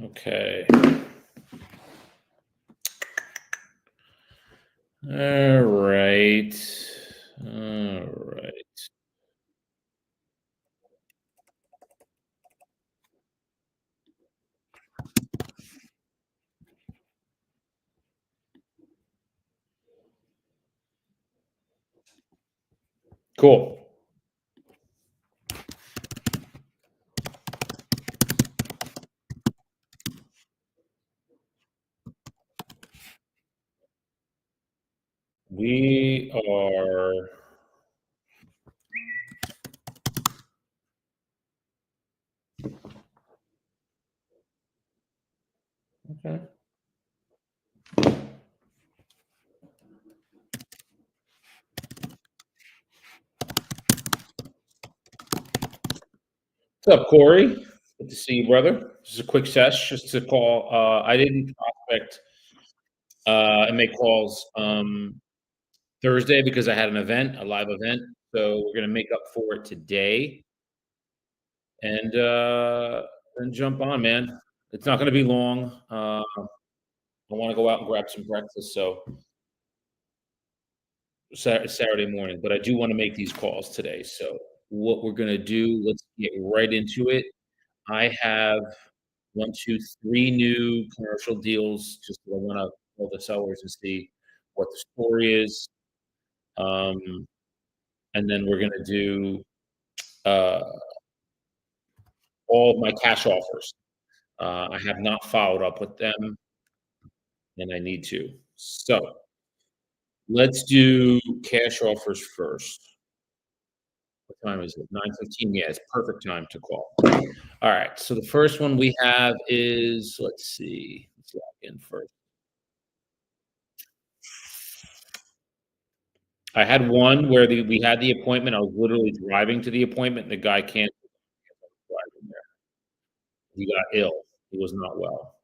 Okay. All right. All right. Cool. We are okay. What's up, Corey? Good to see you, brother. Just a quick sesh, just to call. I didn't prospect and make calls Thursday because I had an event, a live event. So we're gonna make up for it today and jump on, man. It's not gonna be long. I want to go out and grab some breakfast, so Saturday morning. But I do want to make these calls today. So what we're gonna do? Let's get right into it. I have one, two, three new commercial deals. Just I want to call the sellers and see what the story is, um, and then we're gonna do uh, all of my cash offers. I have not followed up with them, and I need to. So let's do cash offers first. What time is it? 9:15. Yeah, it's perfect time to call. All right. So the first one we have is, let's see. Let's log in first. I had one where we had the appointment. I was literally driving to the appointment. And the guy can't drive in there. He got ill. He was not well.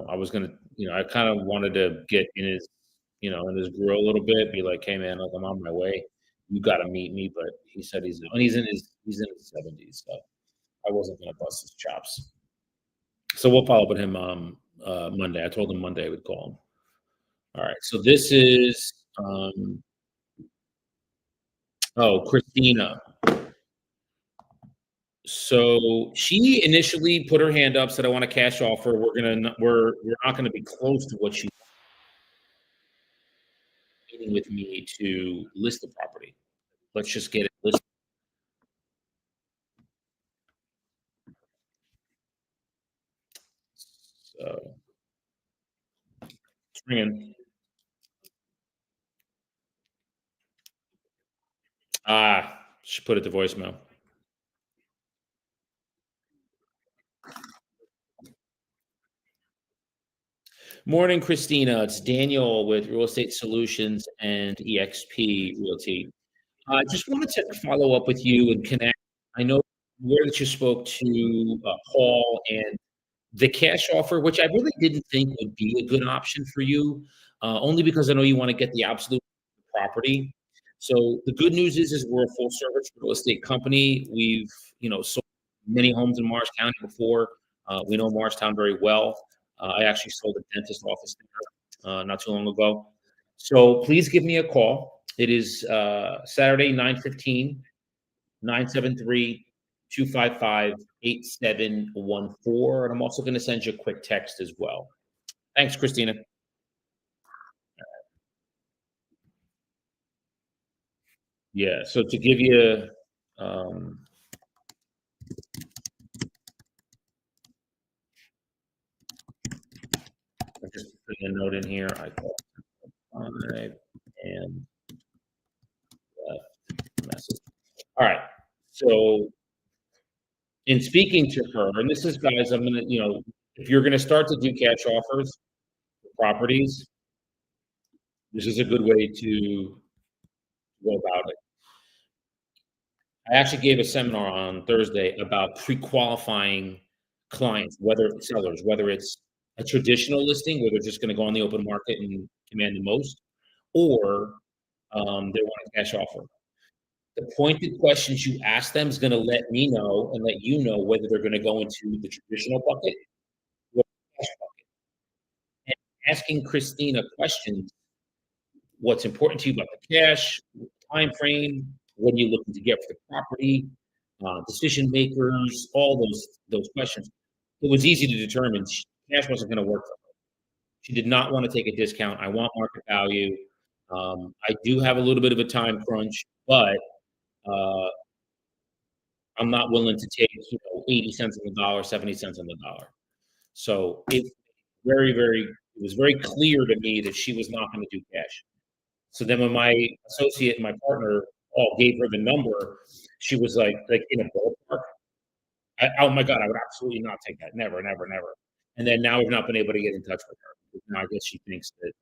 I was gonna, I kind of wanted to get in his, in his grill a little bit, be like, "Hey, man, like I'm on my way. You got to meet me." But he said he's in his 70s, so I wasn't gonna bust his chops. So we'll follow up with him Monday. I told him Monday I would call him. All right. So this is Christina. So she initially put her hand up, said, "I want a cash offer. We're not gonna be close to what she's meeting with me to list the property. Let's just get it listed." So it's ringing. She put it to voicemail. Morning, Christina. It's Daniel with Real Estate Solutions and EXP Realty. I just wanted to follow up with you and connect. I know where that you spoke to Paul and the cash offer, which I really didn't think would be a good option for you, only because I know you want to get the absolute property. So the good news is we're a full service real estate company. We've sold many homes in Morris County before. We know Morristown very well. I actually sold a dentist office there not too long ago. So please give me a call. It is Saturday, 9:15, 973-255-8714. And I'm also going to send you a quick text as well. Thanks, Christina. Yeah. So to give you, I'm just putting a note in here. I called and message. All right. So in speaking to her, and this is, guys, I'm going to, if you're going to start to do cash offers for properties, this is a good way to go about it. I actually gave a seminar on Thursday about pre-qualifying clients, whether it's a traditional listing where they're just going to go on the open market and command the most, or they want a cash offer. The pointed questions you ask them is going to let me know and let you know whether they're going to go into the traditional bucket asking Christina questions. What's important to you about the cash, time frame, what are you looking to get for the property, decision makers, all those questions. It was easy to determine cash wasn't going to work for her. She did not want to take a discount. I want market value. I do have a little bit of a time crunch, but uh, I'm not willing to take 80 cents on the dollar, 70 cents on the dollar. So it was very clear to me that she was not going to do cash. So then when my associate and my partner all gave her the number, she was like in a ballpark. Oh my God, I would absolutely not take that. Never, never, never. And then now we've not been able to get in touch with her. Now I guess she thinks that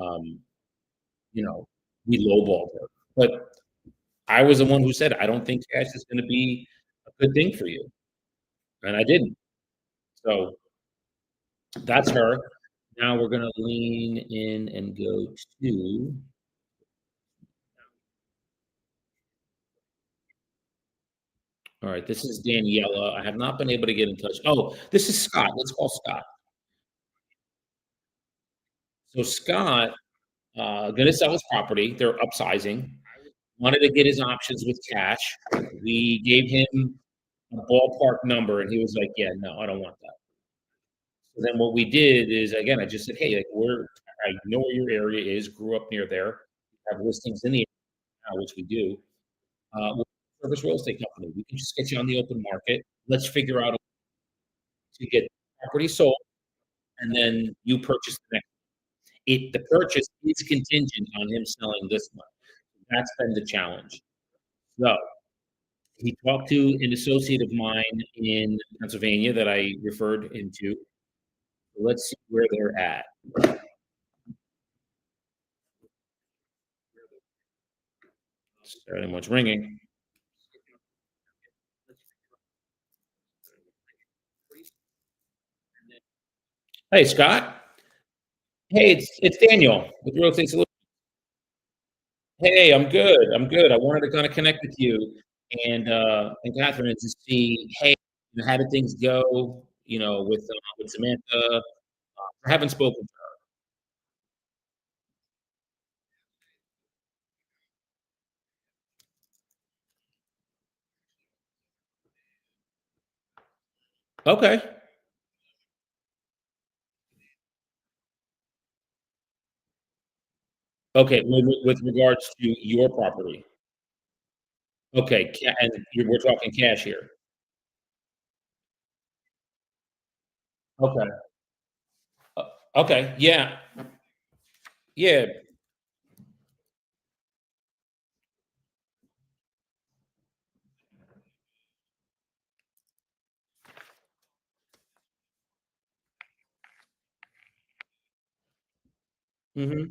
um, you know, we lowballed her. But I was the one who said, I don't think cash is going to be a good thing for you. And I didn't. So that's her. Now we're going to lean in and go to, all right, this is Daniela. I have not been able to get in touch. Oh, this is Scott. Let's call Scott. So Scott, going to sell his property. They're upsizing. Wanted to get his options with cash. We gave him a ballpark number, and he was like, "Yeah, no, I don't want that." So then what we did is, again, I just said, "Hey, like, I know where your area is. Grew up near there. Have listings in the area now, which we do. We're a service real estate company. We can just get you on the open market. Let's figure out a way to get property sold, and then you purchase the next. The purchase is contingent on him selling this one. That's been the challenge. So he talked to an associate of mine in Pennsylvania that I referred him to. Let's see where they're at. Starting what's ringing. Hey, Scott. Hey, it's Daniel with Real Estate Solutions. Hey, I'm good. I'm good. I wanted to kind of connect with you and Catherine to see, hey, how did things go? With Samantha. I haven't spoken. Okay. Okay. With regards to your property. Okay. And we're talking cash here. Okay. Okay. Yeah. Yeah. Hmm.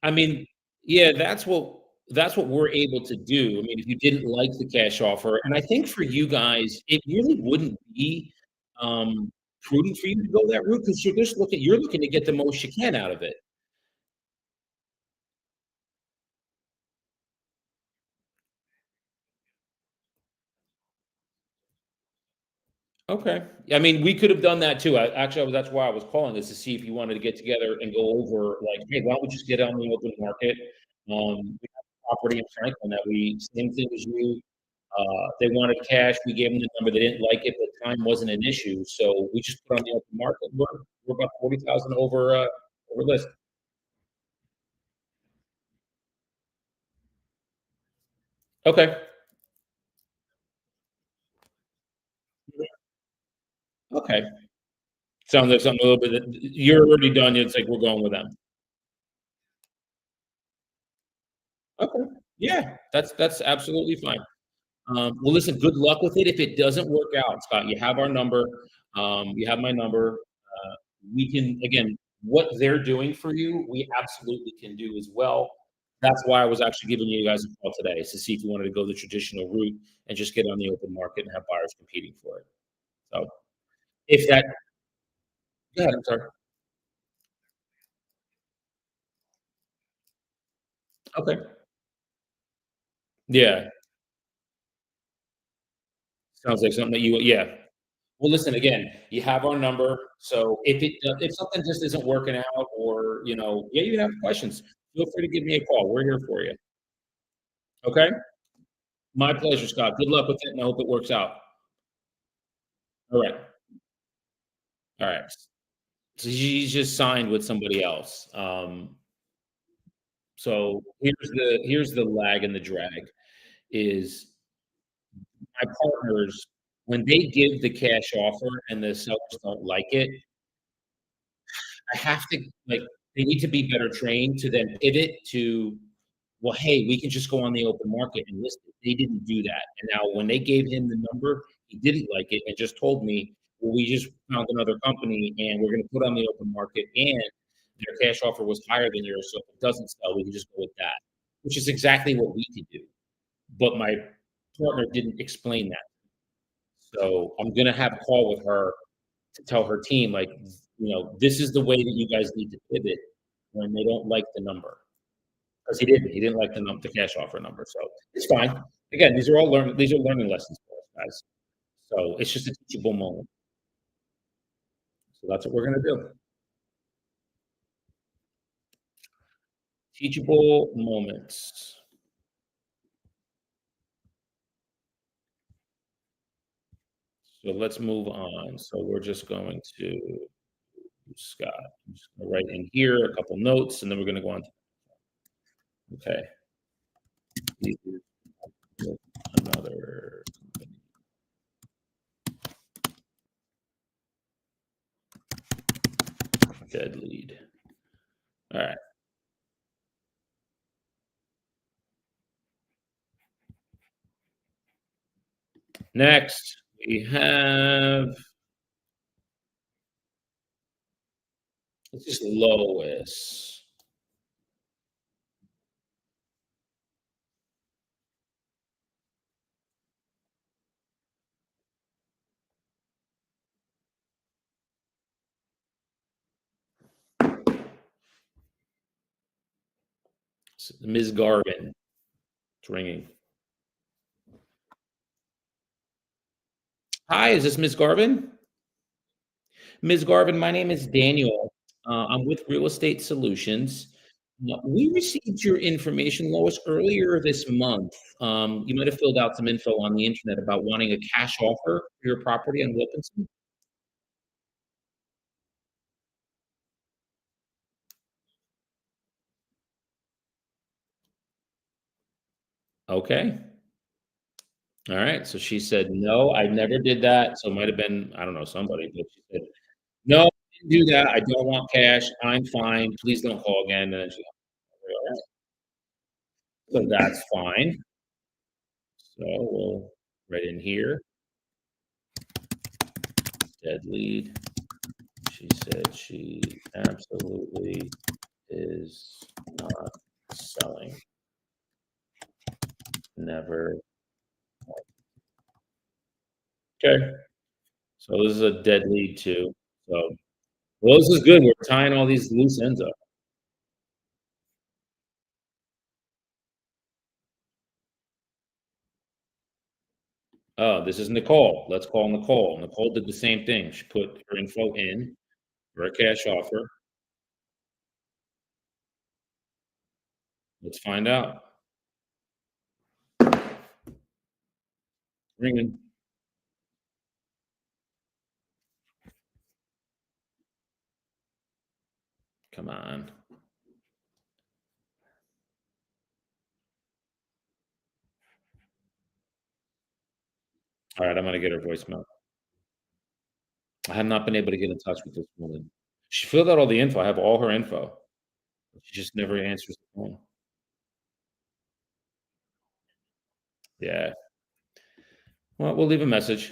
I mean, yeah, that's what we're able to do. I mean, if you didn't like the cash offer, and I think for you guys, it really wouldn't be um, prudent for you to go that route because you're looking to get the most you can out of it. Okay. I mean, we could have done that too. That's why I was calling is to see if you wanted to get together and go over like, hey, why don't we just get on the open market? We have a property in Franklin that we same thing as you. They wanted cash. We gave them the number. They didn't like it, but time wasn't an issue. So we just put on the open market. We're about 40,000 over list. Okay. Okay. Sounds like something a little bit that you're already done. It's like we're going with them. Okay. Yeah, that's absolutely fine. Well, listen, good luck with it. If it doesn't work out, Scott, you have our number. You have my number. We can, again, what they're doing for you, we absolutely can do as well. That's why I was actually giving you guys a call today, is to see if you wanted to go the traditional route and just get on the open market and have buyers competing for it. So if that, yeah, I'm sorry. Okay. Yeah. Sounds like something that you, yeah. Well, listen, again, you have our number, so if something just isn't working out or, yeah, you have questions, feel free to give me a call. We're here for you. Okay? My pleasure, Scott. Good luck with it, and I hope it works out. All right. All right. So she's just signed with somebody else. So here's the lag and the drag is my partners, when they give the cash offer and the sellers don't like it, I have to like they need to be better trained to then pivot to, well, hey, we can just go on the open market and list it. They didn't do that. And now when they gave him the number, he didn't like it and just told me, well, we just found another company and we're gonna put on the open market and their cash offer was higher than yours. So if it doesn't sell, we can just go with that, which is exactly what we could do. But my partner didn't explain that. So I'm gonna have a call with her to tell her team, like, this is the way that you guys need to pivot when they don't like the number. Because he didn't. He didn't like the cash offer number. So it's fine. Again, these are learning lessons for us, guys. So it's just a teachable moment. So that's what we're gonna do. Teachable moments. So let's move on. So we're just going to Scott. I'm just gonna write in here a couple notes, and then we're gonna go on to okay. Another company. Dead lead. All right. Next, we have this is Lois. Ms. Garvin. It's ringing. Hi, is this Ms. Garvin? Ms. Garvin, my name is Daniel. I'm with Real Estate Solutions. We received your information, Lois, earlier this month. You might have filled out some info on the internet about wanting a cash offer for your property on Wilkinson. Okay. All right. So she said, no, I never did that. So it might have been, I don't know, somebody, but she said, no, I didn't do that. I don't want cash. I'm fine. Please don't call again. And then she, all right. So that's fine. So we'll write in here, dead lead. She said she absolutely is not selling. Never. Okay. So this is a dead lead too. So, well, this is good. We're tying all these loose ends up. Oh, this is Nicole. Let's call Nicole. Nicole did the same thing. She put her info in for a cash offer. Let's find out. Ringing. Come on. All right, I'm gonna get her voicemail. I have not been able to get in touch with this woman. She filled out all the info. I have all her info. She just never answers the phone. Yeah. Well, we'll leave a message.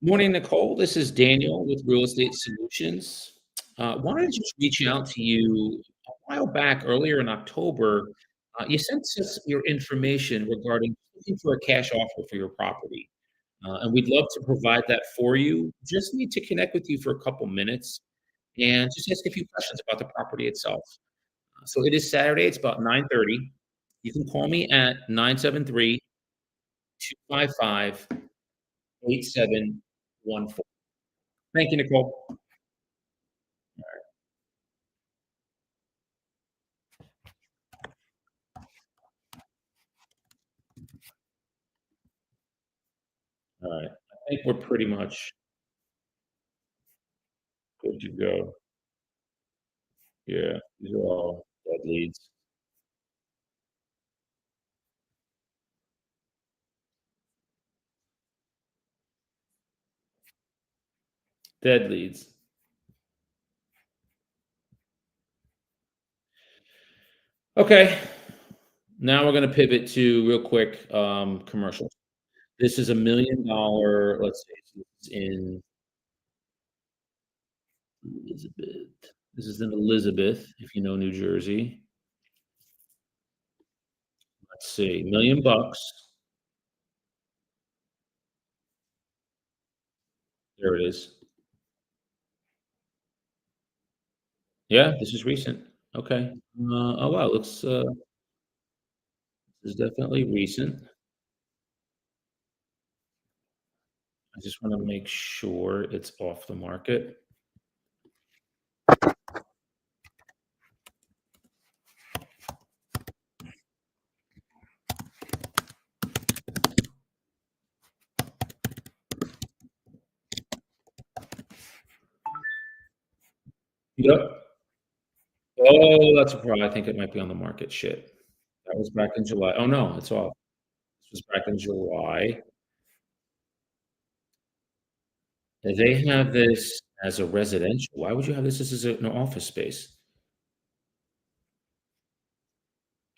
Morning, Nicole. This is Daniel with Real Estate Solutions. Wanted to just reach out to you a while back, earlier in October. You sent us your information regarding looking for a cash offer for your property. and we'd love to provide that for you. Just need to connect with you for a couple minutes and just ask a few questions about the property itself. So it is Saturday. It's about 9:30. You can call me at 973-255-8714. Thank you, Nicole. All right. I think we're pretty much good to go. Yeah, these are all dead leads. Dead leads. Okay. Now we're gonna pivot to real quick, commercials. This is $1,000,000, let's say it's in Elizabeth. This is in Elizabeth, if you know New Jersey. Let's see, 1,000,000 bucks. There it is. Yeah, this is recent. Okay. Oh, wow, looks, this is definitely recent. I just wanna make sure it's off the market. Yep. Oh, that's a problem. I think it might be on the market. Shit. That was back in July. Oh, no, it's off. This was back in July. And they have this as a residential. Why would you have this as an office space?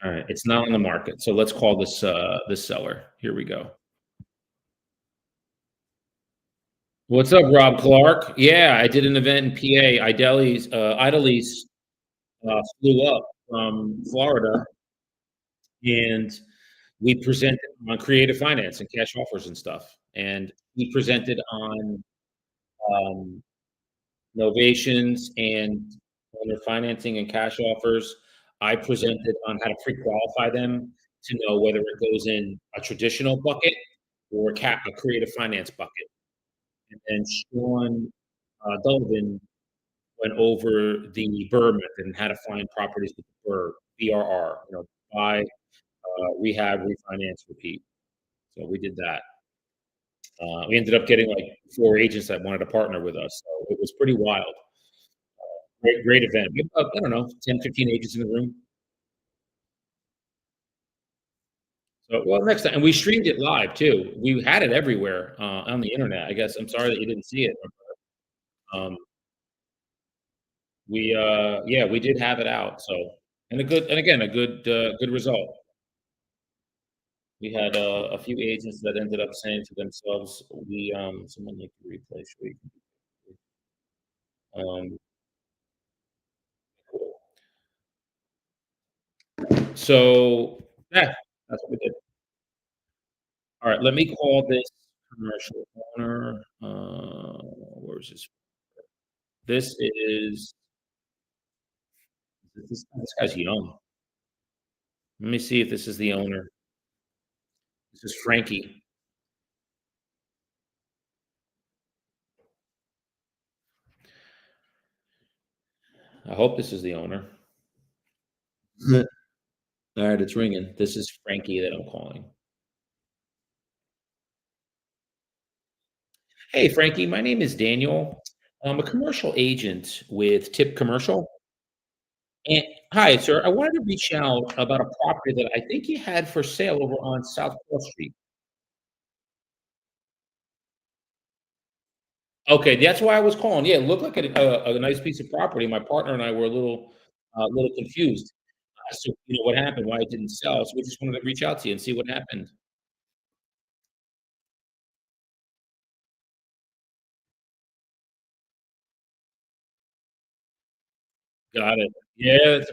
Alright, it's not on the market, so let's call this seller. Here we go. What's up, Rob Clark? Yeah, I did an event in PA. Idelys, flew up from Florida, and we presented on creative finance and cash offers and stuff, and he presented on, um novations and owner financing and cash offers. I presented on how to pre-qualify them to know whether it goes in a traditional bucket or a creative finance bucket. And then Sean Dullivan went over the BRRRR method and how to find properties with the BRRRR, BRR, buy, rehab, refinance, repeat. So we did that. We ended up getting like 4 agents that wanted to partner with us. So it was pretty wild. Great event. We have, I don't know, 10, 15 agents in the room. So, well, next time, and we streamed it live too. We had it everywhere on the internet. I guess I'm sorry that you didn't see it. Um, yeah, we did have it out. So, and again, a good result. We had a few agents that ended up saying to themselves, someone like the replay. Should we, um, so yeah, that's what we did. All right, let me call this commercial owner. Where's this? This this guy's young. Let me see if this is the owner. This is Frankie. I hope this is the owner. All right, it's ringing. This is Frankie that I'm calling. Hey, Frankie, my name is Daniel. I'm a commercial agent with Tip Commercial. And hi, sir. I wanted to reach out about a property that I think you had for sale over on South Fourth Street. Okay, that's why I was calling. Yeah, it looked like a nice piece of property. My partner and I were a little confused as to what happened, why it didn't sell. So we just wanted to reach out to you and see what happened. Got it. Yeah, it's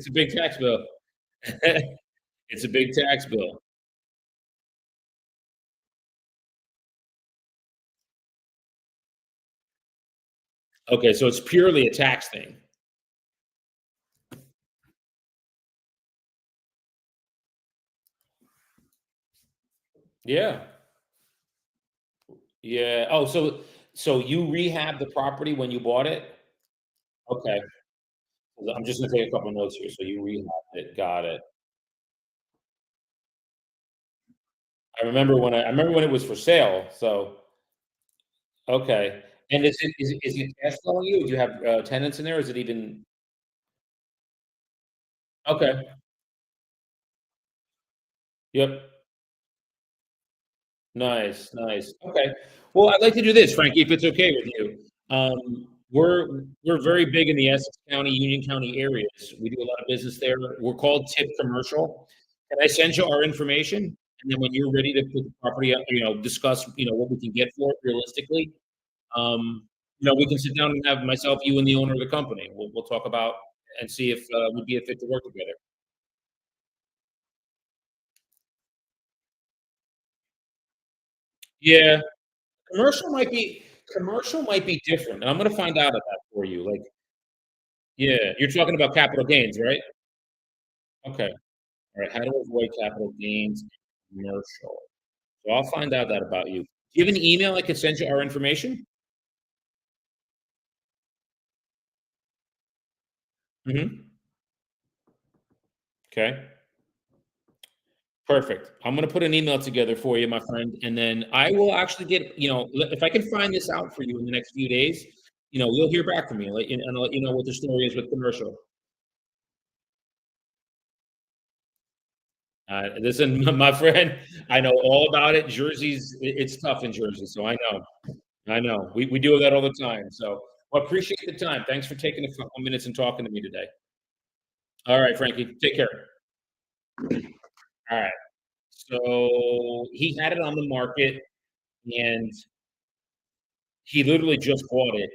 a big tax bill. It's a big tax bill. Okay, so it's purely a tax thing. Yeah. Yeah. Oh, so you rehabbed the property when you bought it? Okay. I'm just gonna take a couple notes here. So you rehabbed it. Got it. I remember when it was for sale. So okay. And is it cash flowing you? Do you have tenants in there? Or is it even okay? Yep. Nice, nice. Okay. Well, I'd like to do this, Frankie, if it's okay with you. We're very big in the Essex County, Union County areas. We do a lot of business there. We're called Tip Commercial. Can I send you our information? And then when you're ready to put the property up, discuss, what we can get for it realistically, we can sit down and have myself, you, and the owner of the company. We'll talk about and see if we'd be a fit to work together. Yeah, commercial might be different. I'm gonna find out of that for you. Like, yeah, you're talking about capital gains, right? Okay. All right. How to avoid capital gains in commercial. So I'll find out that about you. Do you have an email I can send you our information? Hmm. Okay. Perfect. I'm gonna put an email together for you, my friend, and then I will actually get, if I can find this out for you in the next few days, you'll hear back from me, and I'll let you know what the story is with commercial. Listen, my friend, I know all about it. It's tough in Jersey, so I know. I know. We do that all the time. So, well, appreciate the time. Thanks for taking a couple minutes and talking to me today. All right, Frankie, take care. All right. So he had it on the market, and he literally just bought it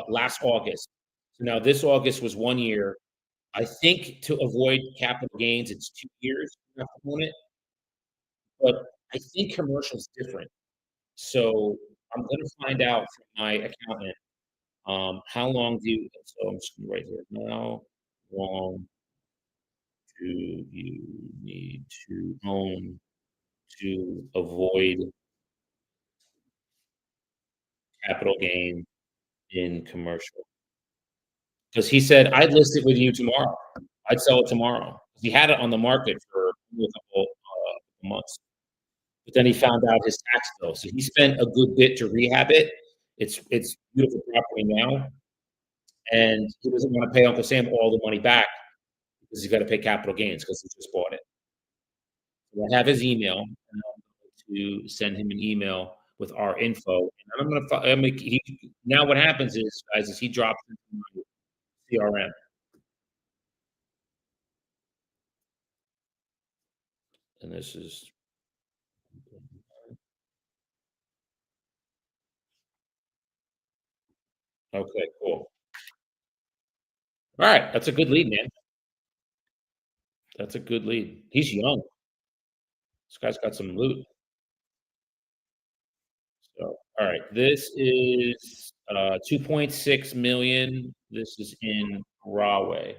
last August. So now this August was 1 year. I think to avoid capital gains, it's 2 years you have to own it, but I think commercial is different. So I'm going to find out from my accountant. How long do you so I'm just gonna write here. How long do you need to own to avoid capital gain in commercial? Because he said, "I'd list it with you tomorrow. I'd sell it tomorrow." He had it on the market for a couple, months, but then he found out his tax bill, so he spent a good bit to rehab it. It's beautiful property now, and he doesn't wanna pay Uncle Sam all the money back because he's gotta pay capital gains because he just bought it. So I have his email, and I'm going to send him an email with our info, and I'm gonna fi I he now what happens is, guys, is he drops into my CRM, and this is okay, cool. Alright, that's a good lead, man. That's a good lead. He's young. This guy's got some loot. So, alright, this is, 2.6 million. This is in Rahway.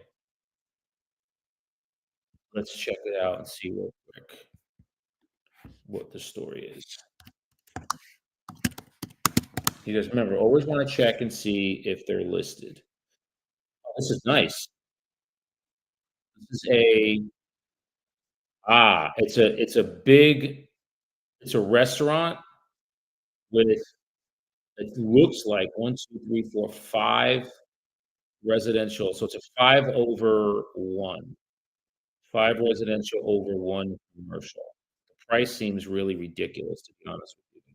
Let's check it out and see real quick what the story is. You just remember, always wanna check and see if they're listed. Oh, this is nice. This is it's a restaurant with it looks like 1, 2, 3, 4, 5 residential, so it's a 5 over 1. 5 residential over 1 commercial. The price seems really ridiculous, to be honest with you.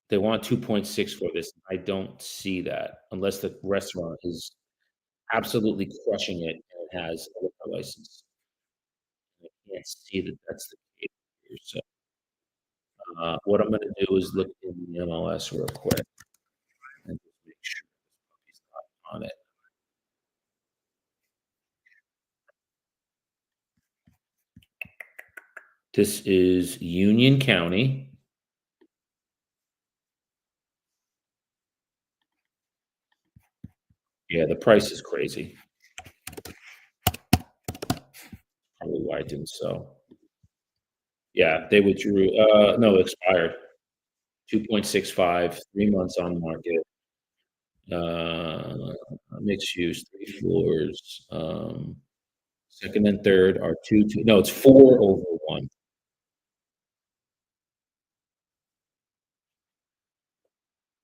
They want 2.6 for this. I don't see that unless the restaurant is absolutely crushing it and it has a liquor license. I can't see that that's the case here, so, what I'm gonna do is look in the MLS real quick and just make sure he's not on it. This is Union County. Yeah, the price is crazy. Probably why it didn't sell. Yeah, they withdrew. No, it expired. 2.65, 3 months on market. Uh, Mixed use, 3 floors. Second and third are 2. No, it's 4 over 1.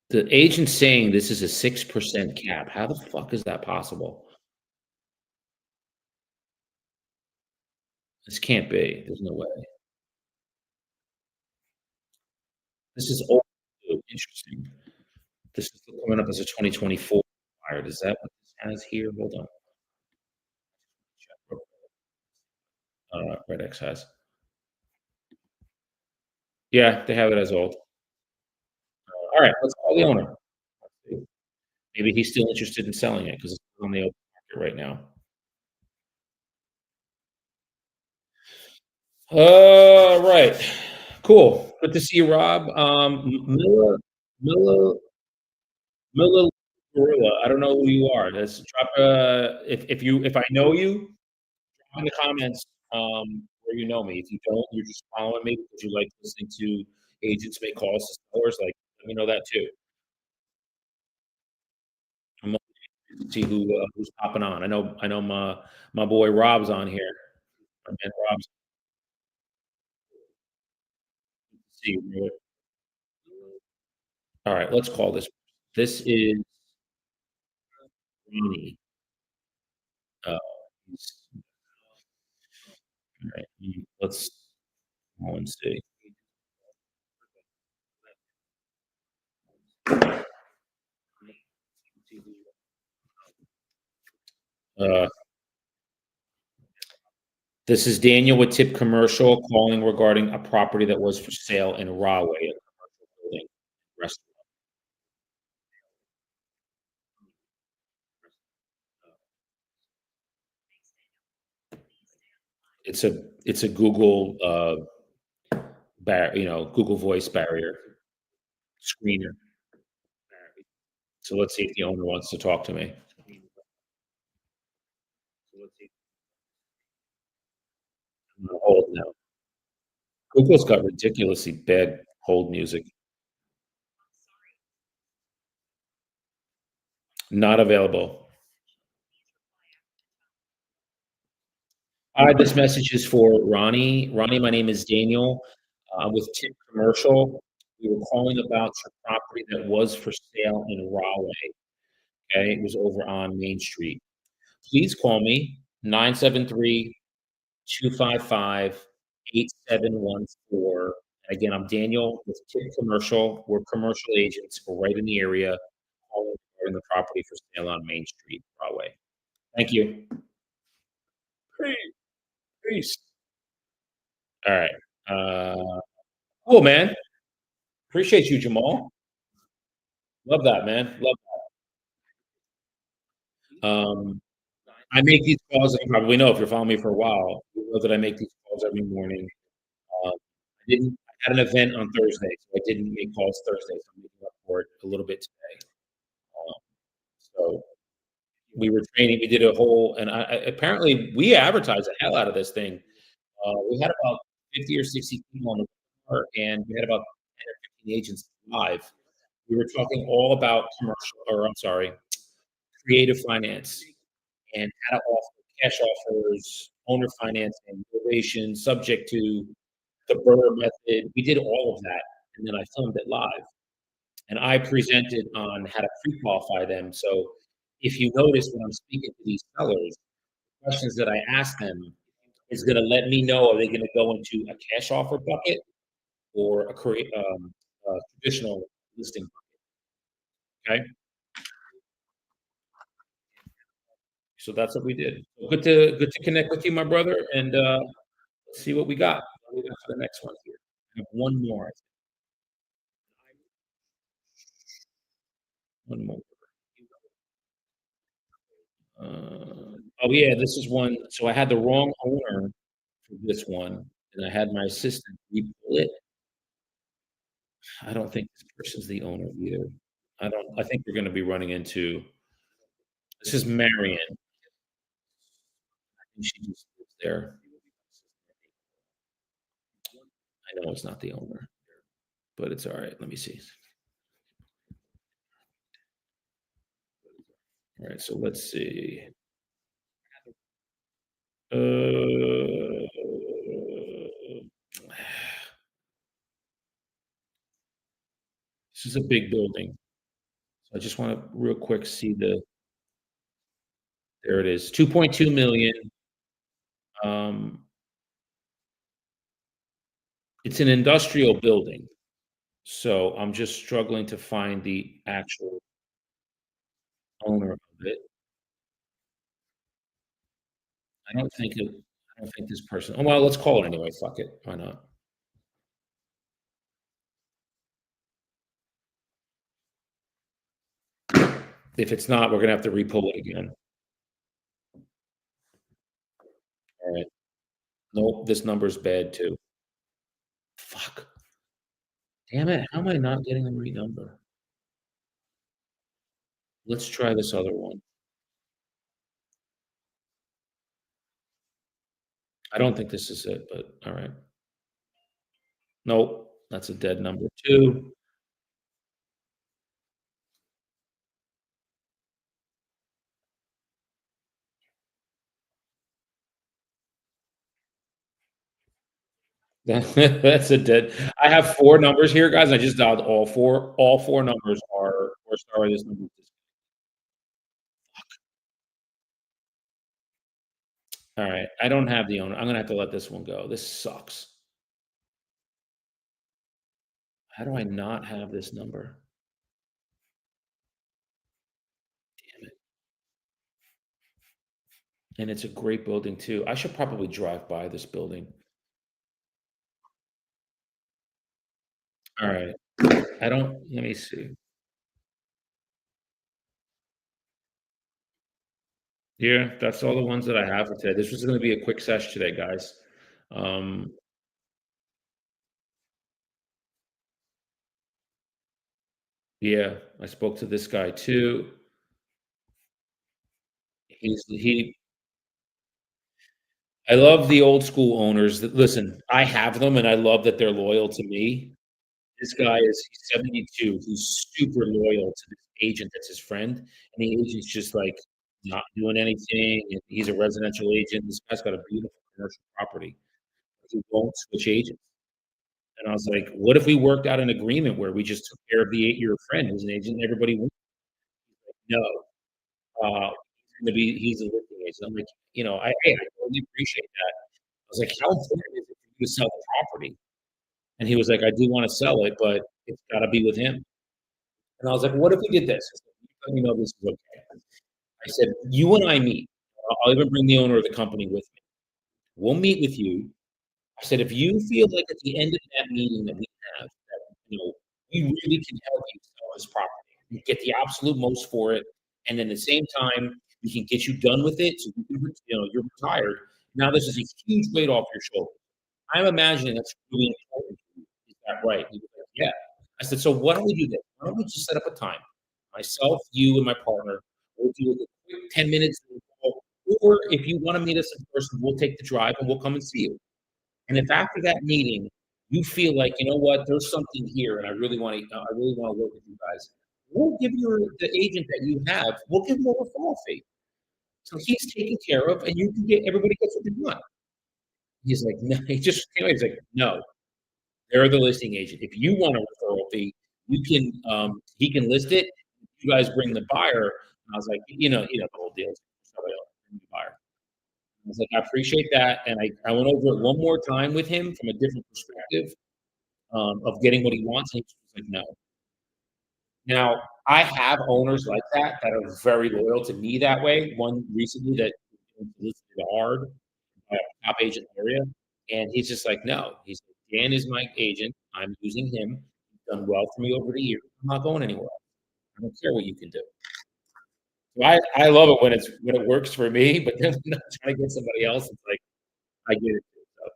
The agent's saying this is a 6% cap. How the fuck is that possible? This can't be. There's no way. This is old too. Interesting. This is coming up as a 2024 expired. Is that what this has here? Hold on. Check real Red X has. Yeah, they have it as old. Alright, let's call the owner. Let's see. Maybe he's still interested in selling it because it's on the open market right now. Right. Cool. Good to see you, Rob. Milla Milla Gorilla. I don't know who you are. Just drop if I know you, drop in the comments where you know me. If you don't, you're just following me because you like listening to agents make calls to sellers. Like, let me know that too. I'm looking to see who's popping on. I know my boy Rob's on here. My man Rob's see. All right, let's call this. This is Ronnie. Uh, he's- all right, let's go and see. Uh, this is Daniel with Tip Commercial calling regarding a property that was for sale in Rahway, a commercial building restaurant. It's a Google Google Voice barrier screener. So let's see if the owner wants to talk to me. I'm gonna hold now. Google's got ridiculously bad hold music. Not available. Hi, this message is for Ronnie. Ronnie, my name is Daniel. I'm with Tip Commercial. We were calling about your property that was for sale in Rahway. Okay, it was over on Main Street. Please call me 973-255-8714. Again, I'm Daniel with Tip Commercial. We're commercial agents. We're right in the area. Calling regarding the property for sale on Main Street, Rahway. Thank you. Peace. All right. Cool, man. Appreciate you, Jamal. Love that, man. Love I make these calls, you probably know if you're following me for a while, you know that I make these calls every morning. I had an event on Thursday, so I didn't make calls Thursday, so I'm making up for it a little bit today. Um, so we did a whole and apparently we advertised the hell out of this thing. We had about 50 or 60 people on the floor, and we had about 10 or 15 agents live. We were talking all about creative finance and how to offer cash offers, owner financing, probation, subject to the Burr method. We did all of that, and then I filmed it live, and I presented on how to pre-qualify them. So if you notice when I'm speaking to these sellers, questions that I ask them is going to let me know are they going to go into a cash offer bucket or a traditional listing bucket. Okay, so that's what we did. Good to connect with you, my brother, and let's see what we got. What we got for the next one here. I have one more. One more. Oh yeah, this is one. So I had the wrong owner for this one, and I had my assistant repull it. I don't think this person's the owner either. I think we're going to be running into This is Marion. I think she just lives there. I know it's not the owner, but it's all right. Let me see. All right, so let's see. Uh, this is a big building. So I just want to real quick see there it is, 2.2 million. Um, it's an industrial building. So I'm just struggling to find the actual owner of it. I don't think this person, oh, well, let's call it anyway. Fuck it. Why not? If it's not, we're gonna have to re-pull it again. All right. Nope, this number's bad too. Fuck. Damn it. How am I not getting the right number? Let's try this other one. I don't think this is it, but all right. Nope, that's a dead number too. That's a dead. I have 4 numbers here, guys. I just dialed all 4. All 4 numbers are sorry, this number is alright, I don't have the owner. I'm gonna have to let this one go. This sucks. How do I not have this number? Damn it. And it's a great building too. I should probably drive by this building. Alright. I don't let me see. Yeah, that's all the ones that I have for today. This was gonna be a quick sesh today, guys. Um, yeah, I spoke to this guy too. He I love the old school owners that listen, I have them and I love that they're loyal to me. This guy is he's 72, he's super loyal to this agent that's his friend, and the agent's just, like, not doing anything, and he's a residential agent. This guy's got a beautiful commercial property. He won't switch agents, and I was like, "What if we worked out an agreement where we just took care of the 8-year friend who's an agent and everybody wins?" No, he's a listing agent. I'm like, you know, I totally appreciate that. I was like, "How important is it for you to sell the property?" And he was like, "I do wanna sell it, but it's gotta be with him." And I was like, "What if we did this?" I said, "You let me know this is okay." I said, "You and I meet. I'll even bring the owner of the company with me. We'll meet with you." I said, "If you feel like at the end of that meeting that we have, that, you know, we really can help you sell this property and get the absolute most for it, and then at the same time, we can get you done with it so you can, you know, you're retired. Now this is a huge weight off your shoulders. I'm imagining that's really important to you. Is that right?" He was like, "Yeah." I said, "So why don't we do this? Why don't we just set up a time? Myself, you, and my partner, we'll do a quick 10 minutes, or if you wanna meet us in person, we'll take the drive and we'll come and see you. And if after that meeting, you feel like, you know what, there's something here and I really wanna work with you guys, we'll give the agent that you have, we'll give him a referral fee. So he's taken care of and you can get everybody gets what they want." He's like, "No," he just came away, he's like, "No, they're the listing agent. If you want a referral fee, you can, he can list it, you guys bring the buyer." And I was like, the whole deal. Somebody else bring the buyer. I was like, "I appreciate that," and I went over it one more time with him from a different perspective, of getting what he wants, and he was like, "No." Now, I have owners like that, that are very loyal to me that way. One recently that listed hard, top agent in the area, and he's just like, "No." He's like, "Dan is my agent. I'm using him. He's done well for me over the years. I'm not going anywhere else. I don't care what you can do." So I love it when it works for me, but then when I'm trying to get somebody else, it's like, I get it too.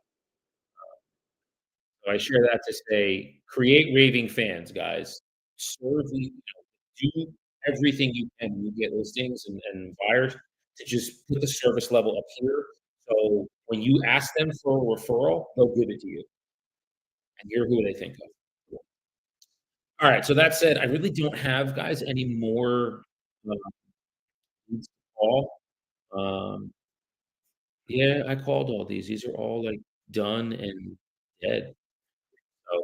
So I share that to say, create raving fans, guys. Serve the, do everything you can when you get listings and buyers to just put the service level up here. So when you ask them for a referral, they'll give it to you, and you're who they think of. All right. So that said, I really don't have guys any more uh, leads to call. Um, yeah, I called all these. These are all like done and dead. So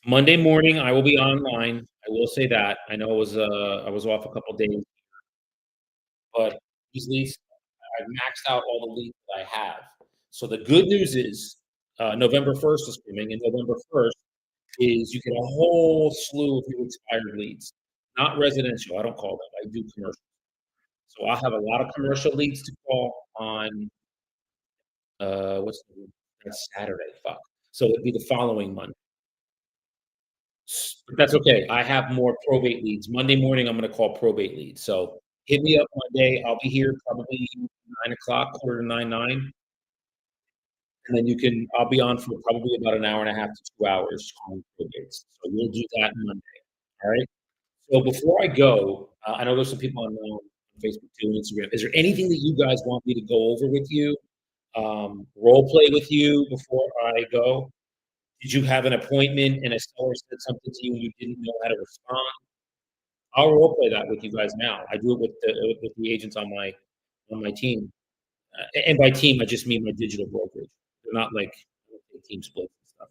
Monday morning, I will be online. I will say that. I was off a couple days, but these leads, I've maxed out all the leads that I have. So the good news is November 1st is coming, and November 1st is you get a whole slew of new expired leads. Not residential. I don't call them. I do commercial. So I'll have a lot of commercial leads to call on that's Saturday. Fuck. So it'd be the following Monday. But that's okay. I have more probate leads. Monday morning, I'm gonna call probate leads. So hit me up Monday. I'll be here probably 9 o'clock, quarter to 9, and then I'll be on for probably about an hour and a half to 2 hours calling probates. So we'll do that Monday. All right. So before I go, I know there's some people on Facebook too and Instagram. Is there anything that you guys want me to go over with you? Role play with you before I go? Did you have an appointment and a seller said something to you and you didn't know how to respond? I'll role play that with you guys now. I do it with the agents on my team. And by team, I just mean my digital brokerage. They're not like team splits and stuff.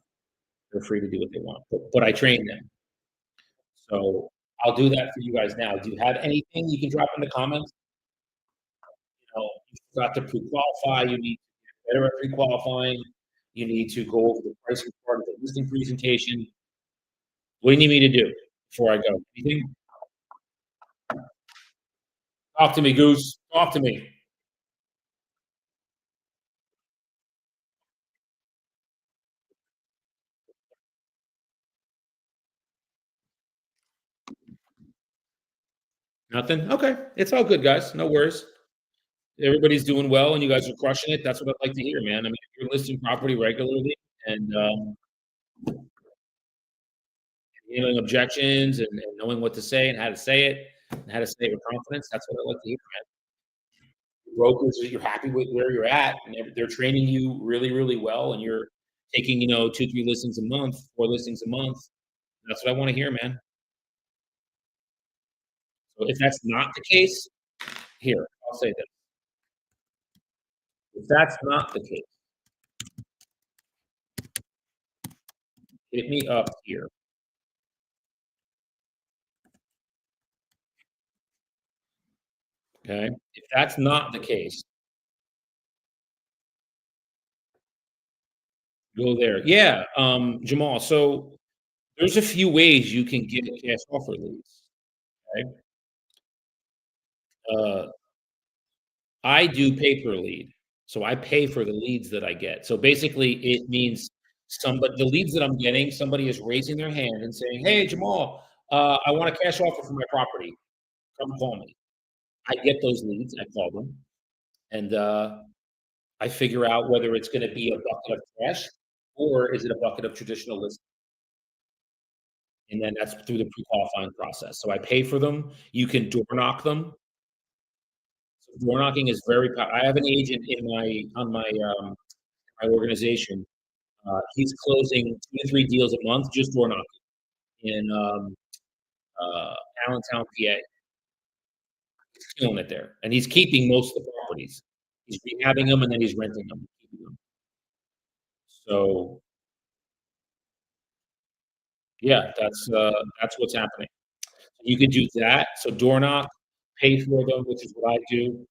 They're free to do what they want, but I train them. So I'll do that for you guys now. Do you have anything you can drop in the comments? You forgot to pre-qualify. You need to get better at pre-qualifying. You need to go over the pricing part of the listing presentation. What do you need me to do before I go? Anything? Talk to me, Goose. Talk to me. Nothing? Okay. It's all good, guys. No worries. Everybody's doing well and you guys are crushing it. That's what I'd like to hear, man. I mean, if you're listing property regularly and handling objections and knowing what to say and how to say it and how to say it with confidence, that's what I'd like to hear, man. Brokers, you're happy with where you're at and they're training you really, really well and you're taking, 2, 3 listings a month, 4 listings a month. That's what I want to hear, man. So if that's not the case, here, I'll say this. If that's not the case, hit me up here. Okay. If that's not the case, go there. Yeah, Jamal. So there's a few ways you can get cash offer leads. Okay. Uh, I do pay per lead. So I pay for the leads that I get. So basically it means the leads that I'm getting, somebody is raising their hand and saying, "Hey, Jamal, I want a cash offer for my property. Come call me." I get those leads. I call them and I figure out whether it's going to be a bucket of cash or is it a bucket of traditional listing. And then that's through the pre-qualifying process. So I pay for them. You can door knock them. So door knocking is very I have an agent in my organization. He's closing 2 to 3 deals a month just door knocking in Allentown, PA. He's killing it there, and he's keeping most of the properties. He's rehabbing them and then he's renting them, keeping them. So yeah, that's what's happening. You can do that. So door knock, pay for them, which is what I do.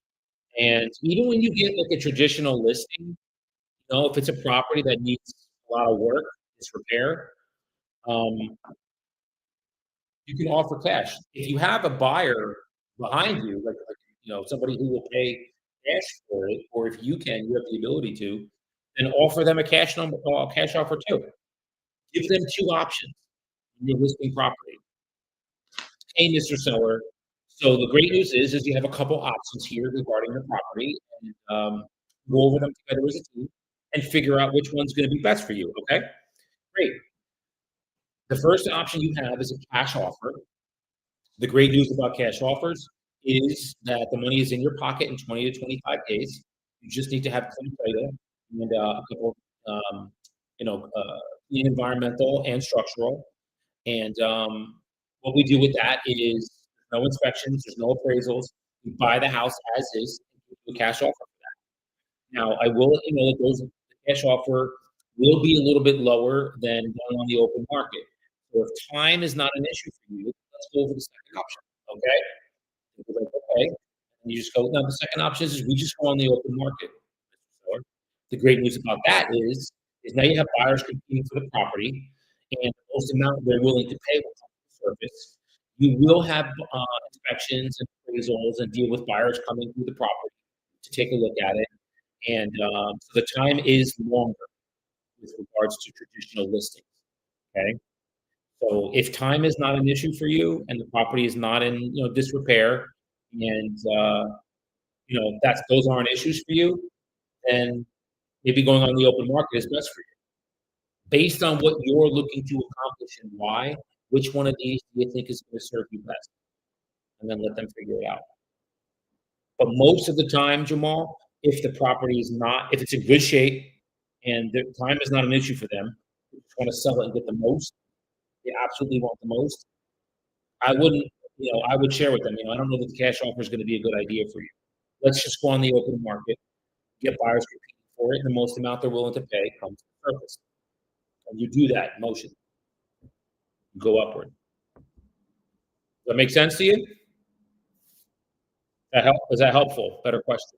And even when you get like a traditional listing, if it's a property that needs a lot of work, it's repair, um, you can offer cash. If you have a buyer behind you, somebody who will pay cash for it, or if you have the ability to, then offer them a cash offer too. Give them 2 options when you're listing property. Hey, Mr. Seller. So the great news is you have a couple options here regarding the property, and go over them together as a team and figure out which one's going to be best for you. Okay, great. The first option you have is a cash offer. The great news about cash offers is that the money is in your pocket in 20 to 25 days. You just need to have clean title and a couple, um, clean environmental and structural. And what we do with that is no inspections, there's no appraisals. We buy the house as is, do a cash offer. Now, I will let you know that the cash offer will be a little bit lower than going on the open market. So if time is not an issue for you, let's go over the second option. Okay? You'll be like, okay. And you just go, now the second option is we just go on the open market. So the great news about that is now you have buyers competing for the property, and the most amount they're willing to pay will come to the surface. You will have inspections and appraisals and deal with buyers coming through the property to take a look at it. And so the time is longer with regards to traditional listings. Okay. So if time is not an issue for you and the property is not in disrepair, and that's those aren't issues for you, then maybe going on the open market is best for you. Based on what you're looking to accomplish and why, which one of these do you think is going to serve you best? And then let them figure it out. But most of the time, Jamal, if the property is not, if it's in good shape and the time is not an issue for them, they just want to sell it and get the most, they absolutely want the most. I wouldn't, I would share with them, I don't know that the cash offer is going to be a good idea for you. Let's just go on the open market, get buyers competing for it, and the most amount they're willing to pay comes to the surface. And you do that motion, you go upward. Does that make sense to you? That help? Is that helpful? Better question.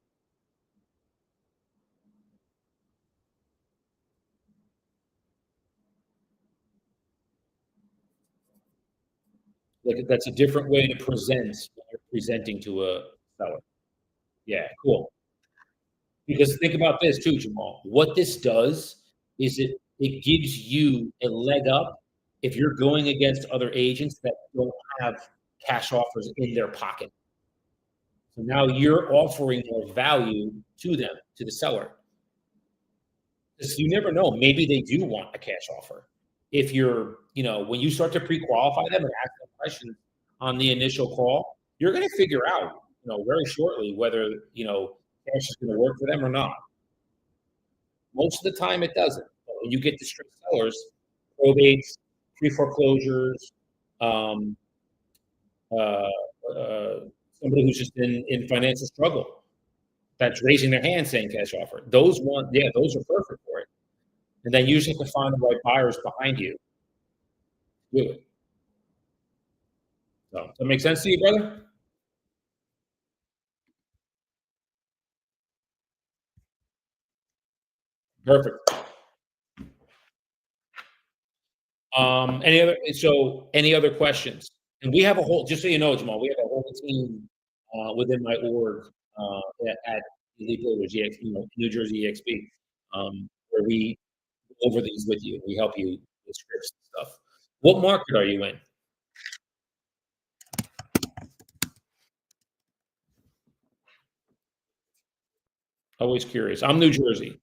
Like that's a different way to present when you're presenting to a seller. Yeah, cool. Because think about this too, Jamal. What this does is it gives you a leg up if you're going against other agents that don't have cash offers in their pocket. So now you're offering more value to them, to the seller. Because you never know, maybe they do want a cash offer. If you're, when you start to pre-qualify them and ask them questions on the initial call, you're going to figure out, very shortly whether, cash is going to work for them or not. Most of the time, it doesn't. But when you get distressed sellers, probates, pre-foreclosures, um, uh, uh, somebody who's just in financial struggle that's raising their hand saying cash offer. Those are perfect for it. And then you just have to find the right buyers behind you to do it. So, does that make sense to you, brother? Perfect. Any other questions? And we have a whole, just so you know, Jamal, we have a whole team within my org at Elite Builders, New Jersey EXP, where we go over these with you. We help you with scripts and stuff. What market are you in? Always curious. I'm New Jersey.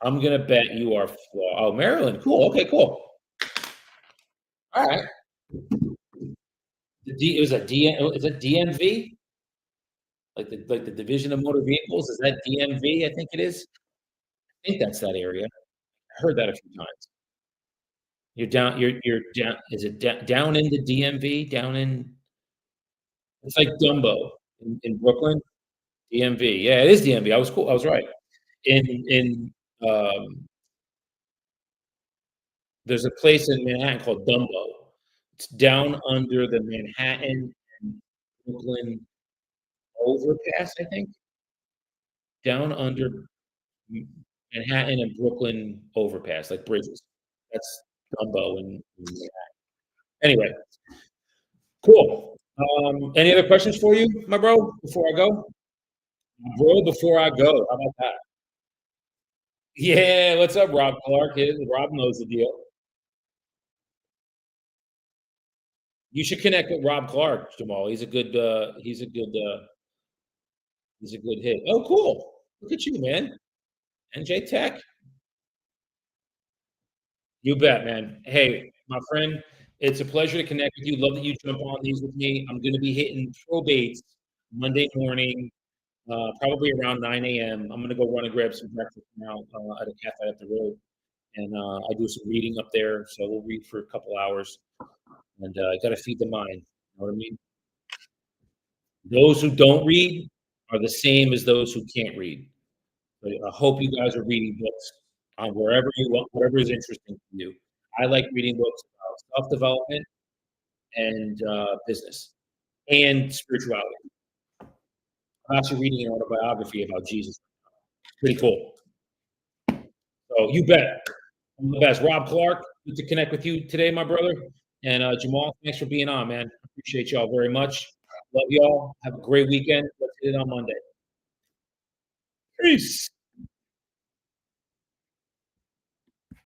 I'm gonna bet you are. Oh, Maryland. Cool. Okay. Cool. All right. It was a D. Is it DMV? Like the Division of Motor Vehicles? Is that DMV? I think it is. I think that's that area. I heard that a few times. You're down. Is it down in the DMV? Down in. It's like Dumbo in Brooklyn. DMV. Yeah, it is DMV. I was cool. I was right. In um, there's a place in Manhattan called Dumbo. It's down under the Manhattan and Brooklyn overpass, I think. Down under Manhattan and Brooklyn overpass, like bridges. That's Dumbo in Manhattan. Anyway, cool. Any other questions for you, my bro, before I go? Bro, before I go, how about that? Yeah, what's up, Rob Clark? Rob knows the deal. You should connect with Rob Clark, Jamal. He's a good hit. Oh, cool. Look at you, man. NJ Tech. You bet, man. Hey, my friend, it's a pleasure to connect with you. Love that you jump on these with me. I'm going to be hitting probates Monday morning, probably around 9 a.m. I'm going to go run and grab some breakfast now at a cafe up the road. And I do some reading up there. So we'll read for a couple hours. And I got to feed the mind. You know what I mean? Those who don't read are the same as those who can't read. So I hope you guys are reading books on wherever you want, whatever is interesting to you. I like reading books about self-development and business and spirituality. I'm actually reading an autobiography about Jesus. Pretty cool. So you bet. I'm the best. Rob Clark, good to connect with you today, my brother. And Jamal, thanks for being on, man. Appreciate y'all very much. Love y'all. Have a great weekend. Let's hit it on Monday. Peace.